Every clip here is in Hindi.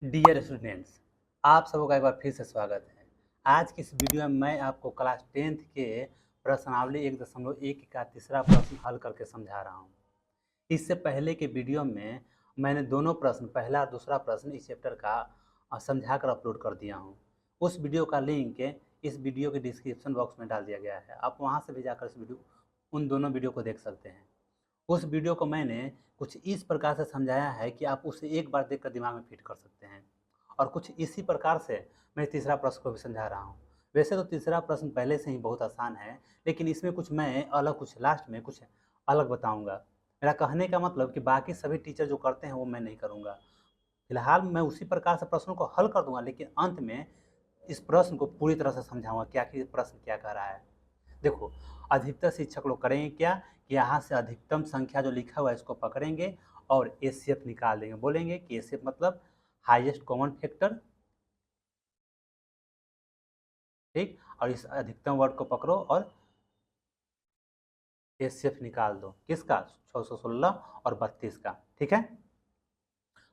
डियर स्टूडेंट्स, आप सबों का एक बार फिर से स्वागत है। आज की इस वीडियो में मैं आपको क्लास 10th के प्रश्नावली 1.1 का तीसरा प्रश्न हल करके समझा रहा हूँ। इससे पहले के वीडियो में मैंने दोनों प्रश्न, पहला और दूसरा प्रश्न इस चैप्टर का समझा कर अपलोड कर दिया हूँ। उस वीडियो का लिंक इस वीडियो के डिस्क्रिप्शन बॉक्स में डाल दिया गया है। आप वहाँ से भी जाकर उन दोनों वीडियो को देख सकते हैं। उस वीडियो को मैंने कुछ इस प्रकार से समझाया है कि आप उसे एक बार देखकर दिमाग में फिट कर सकते हैं, और कुछ इसी प्रकार से मैं तीसरा प्रश्न को भी समझा रहा हूँ। वैसे तो तीसरा प्रश्न पहले से ही बहुत आसान है, लेकिन इसमें कुछ मैं अलग, कुछ लास्ट में कुछ अलग बताऊंगा। मेरा कहने का मतलब कि बाकी सभी टीचर जो करते हैं वो मैं नहीं करूँगा। फिलहाल मैं उसी प्रकार से प्रश्नों को हल कर दूंगा, लेकिन अंत में इस प्रश्न को पूरी तरह से समझाऊंगा क्या कि प्रश्न क्या कह रहा है। देखो, अधिकतर शिक्षक लोग करेंगे क्या कि यहाँ से अधिकतम संख्या जो लिखा हुआ है इसको पकड़ेंगे और एचसीएफ निकाल देंगे। बोलेंगे कि एचसीएफ मतलब हाईएस्ट कॉमन फैक्टर, ठीक। और इस अधिकतम वर्ड को पकड़ो और एचसीएफ निकाल दो। किसका? 616 और 32 का। ठीक है,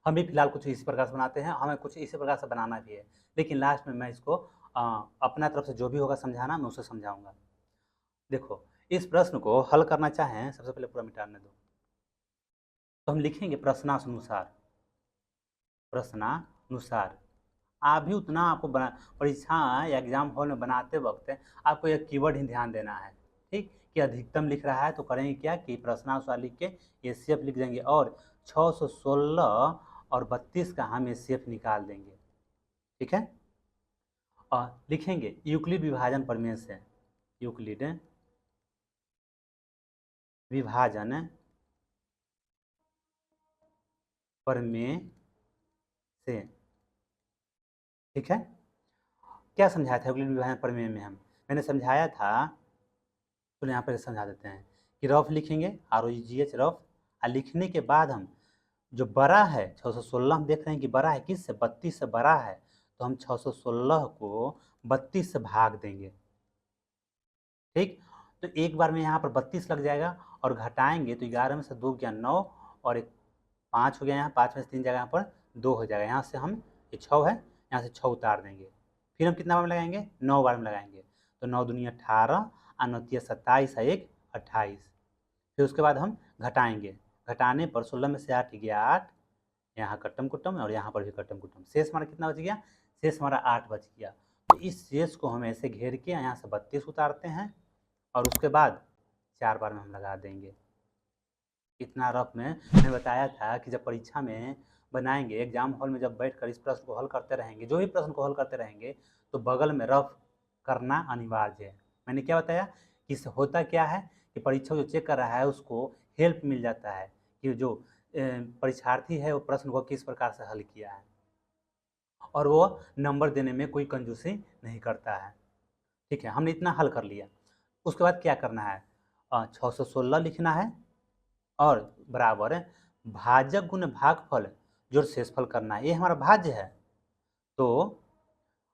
हम भी फिलहाल कुछ इसी प्रकार से बनाते हैं, हमें कुछ इसी प्रकार से बनाना भी है, लेकिन लास्ट में मैं इसको अपना तरफ से जो भी होगा समझाना मैं उसे समझाऊंगा। देखो, इस प्रश्न को हल करना चाहें, सबसे पहले पूरा मिटाने दो, तो हम लिखेंगे प्रश्नानुसार। प्रश्नानुसार आप भी उतना आपको बना, परीक्षा या एग्जाम हॉल में बनाते वक्त आपको एक कीवर्ड ही ध्यान देना है, ठीक। कि अधिकतम लिख रहा है तो करेंगे क्या कि प्रश्नानुसार लिख के एचसीएफ लिख देंगे, और 616 और 32 का हम एचसीएफ निकाल देंगे। ठीक है, और लिखेंगे यूक्लिड विभाजन प्रमेय से। यूक्लिड विभाजन प्रमेय से। ठीक है, क्या समझाया था यूक्लिड विभाजन प्रमेय में? मैंने समझाया था, तो यहाँ पर समझा देते हैं कि रफ लिखेंगे, ROGH रफ, और लिखने के बाद हम जो बड़ा है 616, हम देख रहे हैं कि बड़ा है किससे? 32 से बड़ा है, तो हम 616 को 32 से भाग देंगे। ठीक, तो एक बार में यहाँ पर 32 लग जाएगा, और घटाएंगे तो 11 में से 2 गया 9, और एक 5 हो गया, यहाँ 5 में से 3 जगह यहाँ पर 2 हो जाएगा। यहाँ से हम, ये 6 है, यहाँ से 6 उतार देंगे। फिर हम कितना बार में लगाएंगे? 9 बार में लगाएंगे, तो 9 दूनी 18, और 9 तिया 27, और 1 28। फिर उसके बाद हम घटाएंगे, घटाने पर 16 में से 8 गया 8, यहाँ कट्टम कुट्टम, और यहाँ पर भी कट्टम कुट्टम। शेष हमारा कितना बच गया? शेष हमारा 8 बच गया। तो इस शेष को हम ऐसे घेर के यहाँ से 32 उतारते हैं, और उसके बाद 4 बार में हम लगा देंगे। इतना रफ में मैं बताया था कि जब परीक्षा में बनाएंगे, एग्जाम हॉल में जब बैठकर इस प्रश्न को हल करते रहेंगे, जो भी प्रश्न को हल करते रहेंगे, तो बगल में रफ करना अनिवार्य है। मैंने क्या बताया कि इससे होता क्या है कि परीक्षा जो चेक कर रहा है उसको हेल्प मिल जाता है कि जो परीक्षार्थी है वो प्रश्न को किस प्रकार से हल किया है, और वो नंबर देने में कोई कंजूसी नहीं करता है। ठीक है, हमने इतना हल कर लिया। उसके बाद क्या करना है? 616 लिखना है, और बराबर भाजक गुण भागफल जोड़ शेषफल करना है। ये हमारा भाज्य है। तो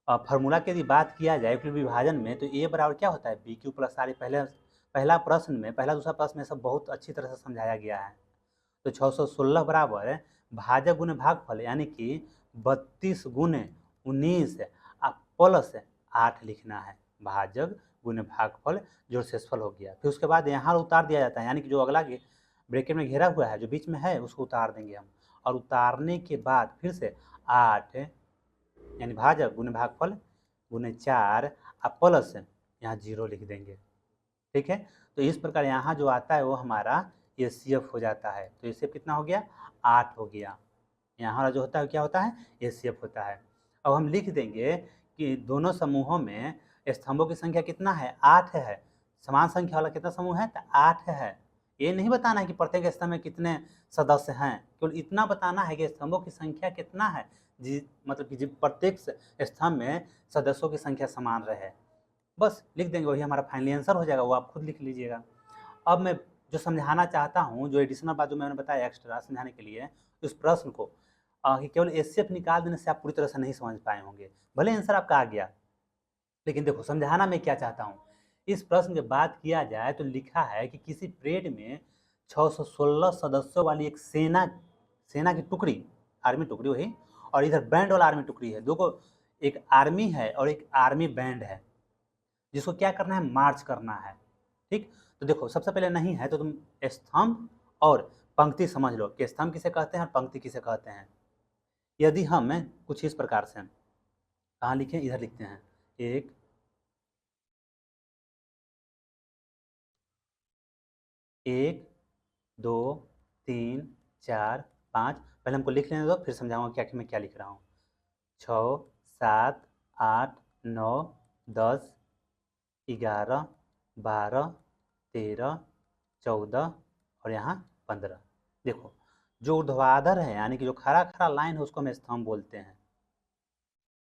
फार्मूला की यदि बात किया जाए यूक्लिड विभाजन में, तो ए बराबर क्या होता है? B Q plus R. पहला प्रश्न में, पहला दूसरा प्रश्न में सब बहुत अच्छी तरह से समझाया गया है। तो 616 बराबर भाजक गुण भागफल, यानी कि 32 गुण 19 प्लस 8 लिखना है। भाजक गुण भागफल जोड़ शेषफल हो गया। फिर उसके बाद यहाँ उतार दिया जाता है, यानी कि जो अगला ब्रैकेट में घेरा हुआ है, जो बीच में है, उसको उतार देंगे हम। और उतारने के बाद फिर से 8 यानी भाजक गुण भागफल गुने 4 प्लस यहाँ 0 लिख देंगे। ठीक है, तो इस प्रकार यहाँ जो आता है वो हमारा एचसीएफ हो जाता है। तो एचसीएफ कितना हो गया? 8 हो गया। यहाँ जो होता है क्या होता है? एचसीएफ होता है। अब हम लिख देंगे कि दोनों समूहों में स्तंभों की संख्या कितना है? 8 है। समान संख्या वाला कितना समूह है? तो 8 है। ये नहीं बताना है कि प्रत्येक स्तंभ में कितने सदस्य हैं, केवल इतना बताना है कि स्तंभों की संख्या कितना है, मतलब कि प्रत्येक स्तंभ में सदस्यों की संख्या समान रहे। बस लिख देंगे, वही हमारा फाइनली आंसर हो जाएगा। वो आप खुद लिख लीजिएगा। अब मैं जो समझाना चाहता हूँ, जो एडिशनल बात जो मैंने बताया एक्स्ट्रा समझाने के लिए, उस प्रश्न को कि केवल एचसीएफ निकाल देने से आप पूरी तरह से नहीं समझ पाए होंगे। भले आंसर आपका आ गया, लेकिन देखो समझाना मैं क्या चाहता हूँ। इस प्रश्न की बात किया जाए तो लिखा है कि किसी परेड में 616 सदस्यों वाली एक सेना की टुकड़ी, आर्मी टुकड़ी वही, और इधर बैंड वाला आर्मी टुकड़ी है। दो को, एक आर्मी है और एक आर्मी बैंड है, जिसको क्या करना है, मार्च करना है। ठीक, तो देखो सबसे पहले नहीं है तो तुम स्तंभ और पंक्ति समझ लो कि स्तंभ किसे कहते हैं और पंक्ति किसे कहते हैं। यदि हम कुछ इस प्रकार से, कहाँ लिखें, इधर लिखते हैं, एक एक दो तीन चार पाँच, पहले हमको लिख लेने दो फिर समझाऊंगा क्या कि मैं क्या लिख रहा हूँ। 6 7 8 9 10 11 12 13 14 और यहाँ 15। देखो जो ऊर्ध्वाधर है यानी कि जो खड़ा खड़ा लाइन है उसको हम स्तंभ बोलते हैं।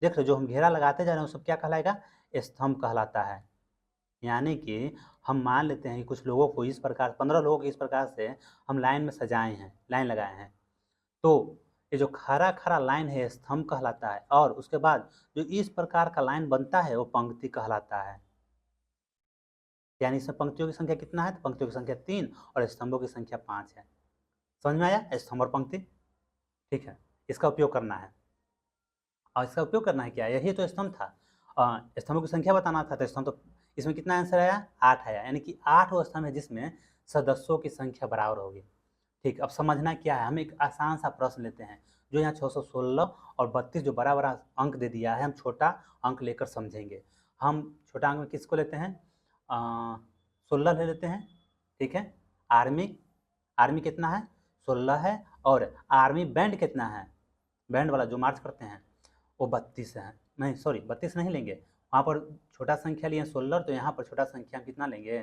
देख लो जो हम घेरा लगाते जा रहे हैं वो सब क्या कहलाएगा, स्तंभ कहलाता है। यानी कि हम मान लेते हैं कि कुछ लोगों को इस प्रकार, 15 लोगों को इस प्रकार से हम लाइन में सजाए हैं, लाइन लगाए हैं, तो ये जो खड़ा खड़ा लाइन है स्तंभ कहलाता है। और उसके बाद जो इस प्रकार का लाइन बनता है वो पंक्ति कहलाता है। यानी इसमें पंक्तियों की संख्या कितना है, तो पंक्तियों की संख्या 3 और स्तंभों की संख्या 5 है। समझ में आया, स्तंभ और पंक्ति। ठीक है, इसका उपयोग करना है। और इसका उपयोग करना है क्या, यही तो स्तंभ था, स्तंभों की संख्या बताना था। तो स्तंभ तो इसमें कितना आंसर आया, 8 आया, यानी कि 8 वो स्तंभ है जिसमें सदस्यों की संख्या बराबर होगी। ठीक, अब समझना क्या है, हम एक आसान सा प्रश्न लेते हैं जो यहाँ 616 और 32 जो बड़ा बड़ा अंक दे दिया है, हम छोटा अंक लेकर समझेंगे। हम छोटा अंक में किसको लेते हैं, 16 ले लेते हैं। ठीक है, आर्मी, आर्मी कितना है, 16 है, और आर्मी बैंड कितना है, बैंड वाला जो मार्च करते हैं वो 32 है। नहीं सॉरी 32 नहीं लेंगे, वहाँ पर छोटा संख्या लिए 16, तो यहाँ पर छोटा संख्या हम कितना लेंगे,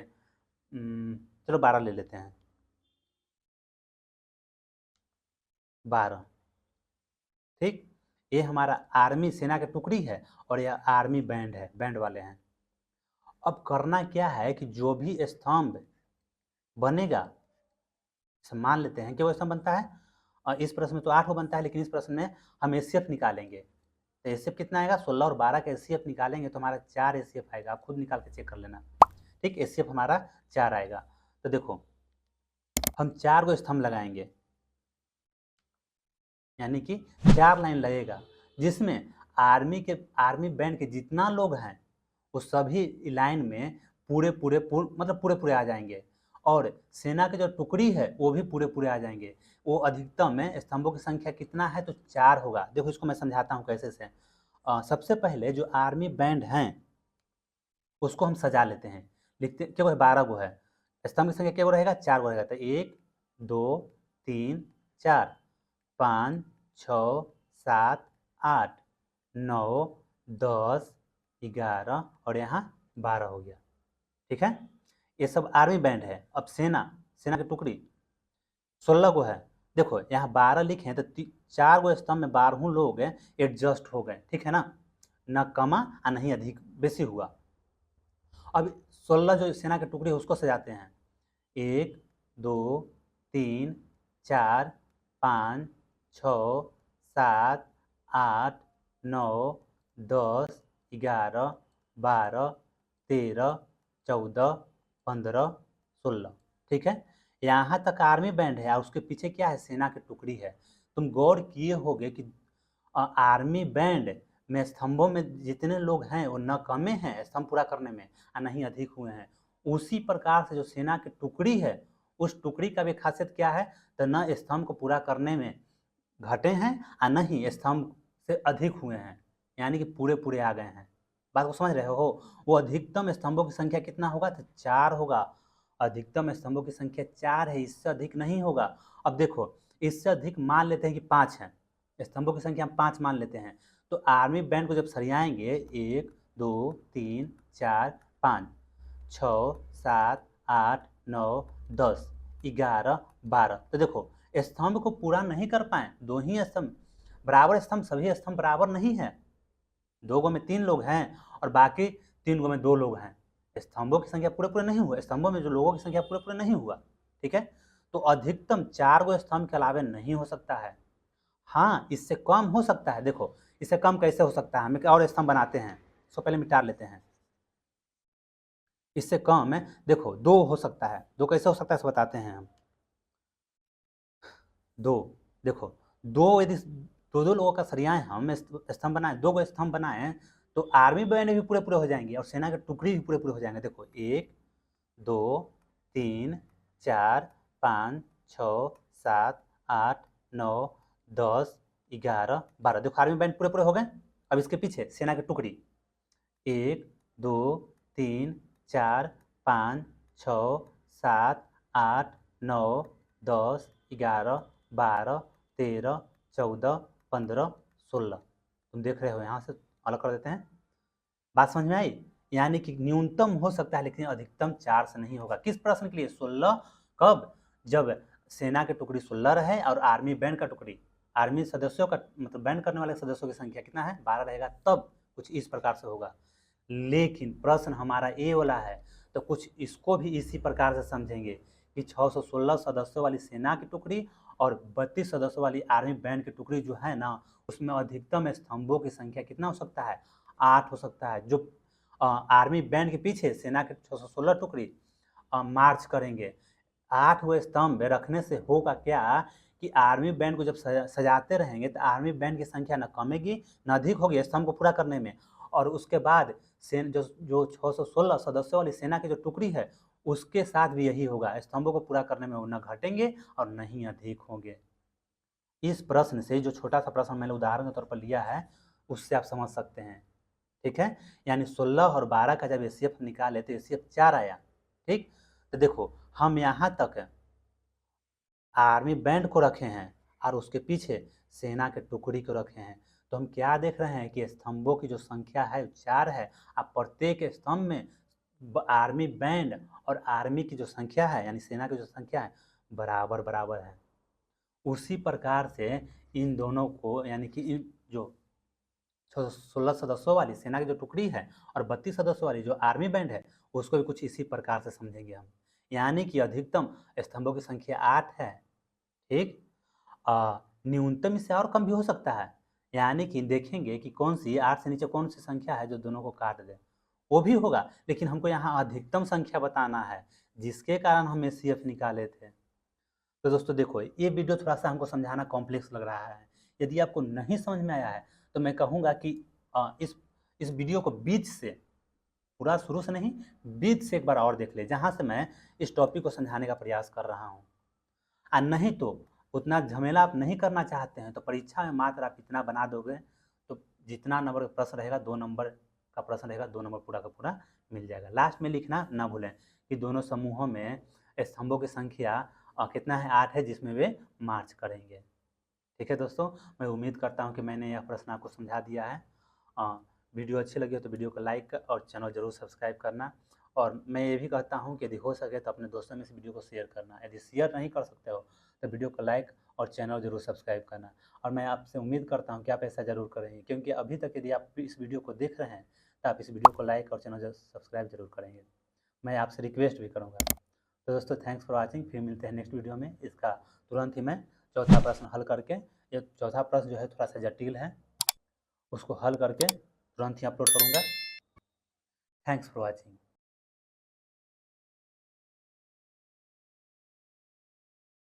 चलो 12 ले लेते हैं, 12। ठीक, ये हमारा आर्मी सेना की टुकड़ी है और यह आर्मी बैंड है, बैंड वाले हैं। अब करना क्या है कि जो भी स्तंभ बनेगा, मान लेते हैं कि वो स्तंभ बनता है, और इस प्रश्न में तो 8 बनता है, लेकिन इस प्रश्न में हम एचसीएफ निकालेंगे। तो एचसीएफ कितना आएगा, 16 और 12 का एचसीएफ निकालेंगे तो हमारा 4 एचसीएफ आएगा, आप खुद निकाल के चेक कर लेना। ठीक, एचसीएफ हमारा 4 आएगा। तो देखो हम 4 को स्तंभ लगाएंगे, यानी कि 4 लाइन लगेगा, जिसमें आर्मी बैंड के जितना लोग हैं वो सभी लाइन में मतलब पूरे पूरे आ जाएंगे, और सेना की जो टुकड़ी है वो भी पूरे पूरे आ जाएंगे। वो अधिकतम में स्तंभों की संख्या कितना है, तो 4 होगा। देखो इसको मैं समझाता हूँ कैसे से। सबसे पहले जो आर्मी बैंड हैं उसको हम सजा लेते हैं, लिखते क्या, 12 गो है, स्तंभ की संख्या क्या रहेगा, 4 गो रहेगा। तो 1 2 3 4 5 6 7 8 9 10 11 और यहाँ 12 हो गया। ठीक है, ये सब आर्मी बैंड है। अब सेना, सेना की टुकड़ी 16 गो है। देखो यहाँ 12 लिखे हैं तो 4 गो स्तंभ में 12 लोग एडजस्ट हो गए। ठीक है ना, न कमा और नहीं अधिक बेसी हुआ। अब 16 जो सेना की टुकड़ी है उसको सजाते हैं, 1 2 3 4 5 6 7 8 9 10 11 12 13 14 15 16। ठीक है, यहाँ तक आर्मी बैंड है और उसके पीछे क्या है, सेना की टुकड़ी है। तुम गौर किए होगे कि आर्मी बैंड में स्तंभों में जितने लोग हैं वो न कमे हैं स्तंभ पूरा करने में और नहीं अधिक हुए हैं। उसी प्रकार से जो सेना की टुकड़ी है उस टुकड़ी का भी खासियत क्या है, तो न स्तंभ को पूरा करने में घटे हैं और नहीं स्तंभ से अधिक हुए हैं, यानी कि पूरे पूरे आ गए हैं। बात को समझ रहे हो, वो अधिकतम स्तंभों की संख्या कितना होगा, तो 4 होगा। अधिकतम स्तंभों की संख्या 4 है, इससे अधिक नहीं होगा। अब देखो इससे अधिक मान लेते हैं कि 5 है, स्तंभों की संख्या हम 5 मान लेते हैं, तो आर्मी बैंड को जब सरियाएंगे 1 2 3 4 5 6 7 8 9 10 11 12, तो देखो स्तंभ को पूरा नहीं कर पाए, 2 ही स्तंभ बराबर, स्तंभ सभी स्तंभ बराबर नहीं है, 2 गो में 3 लोग हैं और बाकी 3 गो में 2 लोग हैं। स्तंभों की संख्या पूरे पूरे नहीं हुआ, स्तंभों में जो लोगों की संख्या पूरे पूरे नहीं हुआ। ठीक है, तो अधिकतम 4 गो स्तंभ के अलावे नहीं हो सकता है। हाँ, इससे कम हो सकता है। देखो इससे कम कैसे हो सकता है, हम एक और स्तंभ बनाते हैं, इसको पहले मिटा लेते हैं। इससे कम है, देखो 2 हो सकता है, 2 कैसे हो सकता है बताते हैं हम। 2 देखो, 2 यदि दो लोगों का सरियाएं हम स्तंभ बनाए, 2 स्तंभ बनाए, तो आर्मी बैंड भी पूरे पूरे हो जाएंगे और सेना के टुकड़ी भी पूरे पूरे हो जाएंगे। देखो 1 2 3 4 5 6 7 8 9 10 11 12। देखो आर्मी बैंड पूरे पूरे हो गए। अब इसके पीछे सेना की टुकड़ी 1 2 3 4 5 6 7 8 9 10 11 12 13 14 15 16। तुम देख रहे हो, यहाँ से अलग कर देते हैं। बात समझ में आई? यानी कि न्यूनतम हो सकता है लेकिन अधिकतम 4 से नहीं होगा। किस प्रश्न के लिए? 16। कब? जब सेना की टुकड़ी 16 रहे और आर्मी बैंड का टुकड़ी, आर्मी सदस्यों का मतलब बैंड करने वाले सदस्यों की संख्या कितना है? 12 रहेगा, तब कुछ इस प्रकार से होगा। लेकिन प्रश्न हमारा ए वाला है, तो कुछ इसको भी इसी प्रकार से समझेंगे कि 616 सदस्यों वाली सेना की टुकड़ी और 32 सदस्यों वाली आर्मी बैंड की टुकड़ी जो है ना, उसमें अधिकतम स्तंभों की संख्या कितना हो सकता है? 8 हो सकता है। जो आर्मी बैंड के पीछे सेना के 616 टुकड़ी मार्च करेंगे, 8 वो स्तंभ रखने से होगा क्या कि आर्मी बैंड को जब सजाते रहेंगे तो आर्मी बैंड की संख्या न कमेगी न अधिक होगी स्तंभ को पूरा करने में। और उसके बाद जो 616 सदस्यों वाली सेना की जो टुकड़ी है उसके साथ भी यही होगा, स्तंभों को पूरा करने में वो न घटेंगे और न ही अधिक होंगे। इस प्रश्न से, जो छोटा सा प्रश्न मैंने उदाहरण के तौर पर लिया है, उससे आप समझ सकते हैं। ठीक है, यानी 16 और 12 का जब एसीएफ निकाले तो एसीएफ 4 आया। ठीक, तो देखो हम यहाँ तक आर्मी बैंड को रखे हैं और उसके पीछे सेना के टुकड़ी को रखे हैं, तो हम क्या देख रहे हैं कि स्तंभों की जो संख्या है 4 है। अब प्रत्येक स्तंभ में आर्मी बैंड और आर्मी की जो संख्या है यानी सेना की जो संख्या है बराबर बराबर है। उसी प्रकार से इन दोनों को यानी कि इन जो 16 सदस्यों वाली सेना की जो टुकड़ी है और 32 सदस्यों वाली जो आर्मी बैंड है उसको भी कुछ इसी प्रकार से समझेंगे हम। यानी कि अधिकतम स्तंभों की संख्या 8 है। ठीक, न्यूनतम इससे और कम भी हो सकता है। यानी कि देखेंगे कि कौन सी 8 से नीचे कौन सी संख्या है जो दोनों को काट दे, वो भी होगा। लेकिन हमको यहाँ अधिकतम संख्या बताना है जिसके कारण हम एसीएफ निकाले थे। तो दोस्तों देखो, ये वीडियो थोड़ा सा हमको समझाना कॉम्प्लेक्स लग रहा है। यदि आपको नहीं समझ में आया है तो मैं कहूँगा कि इस वीडियो को बीच से, पूरा शुरू से नहीं, बीच से एक बार और देख ले, जहाँ से मैं इस टॉपिक को समझाने का प्रयास कर रहा हूँ। और नहीं तो उतना झमेला आप नहीं करना चाहते हैं तो परीक्षा में मात्र आप इतना बना दोगे तो जितना नंबर का प्रश्न रहेगा 2 नंबर का प्रश्न रहेगा, 2 नंबर पूरा का पूरा मिल जाएगा। लास्ट में लिखना ना भूलें कि दोनों समूहों में स्तंभों की संख्या कितना है? 8 है, जिसमें वे मार्च करेंगे। ठीक है दोस्तों, मैं उम्मीद करता हूँ कि मैंने यह प्रश्न आपको समझा दिया है। वीडियो अच्छी लगी हो तो वीडियो को लाइक और चैनल जरूर सब्सक्राइब करना। और मैं ये भी कहता हूँ कि यदि हो सके तो अपने दोस्तों में इस वीडियो को शेयर करना। यदि शेयर नहीं कर सकते हो तो वीडियो को लाइक और चैनल जरूर सब्सक्राइब करना। और मैं आपसे उम्मीद करता हूँ कि आप ऐसा जरूर करेंगे, क्योंकि अभी तक यदि आप इस वीडियो को देख रहे हैं तो आप इस वीडियो को लाइक और चैनल सब्सक्राइब जरूर करेंगे। मैं आपसे रिक्वेस्ट भी करूँगा। तो दोस्तों थैंक्स फॉर वॉचिंग। फिर मिलते हैं नेक्स्ट वीडियो में। इसका तुरंत ही मैं चौथा प्रश्न हल करके, ये चौथा प्रश्न जो है थोड़ा सा जटिल है, उसको हल करके तुरंत ही अपलोड करूँगा। Thanks for watching.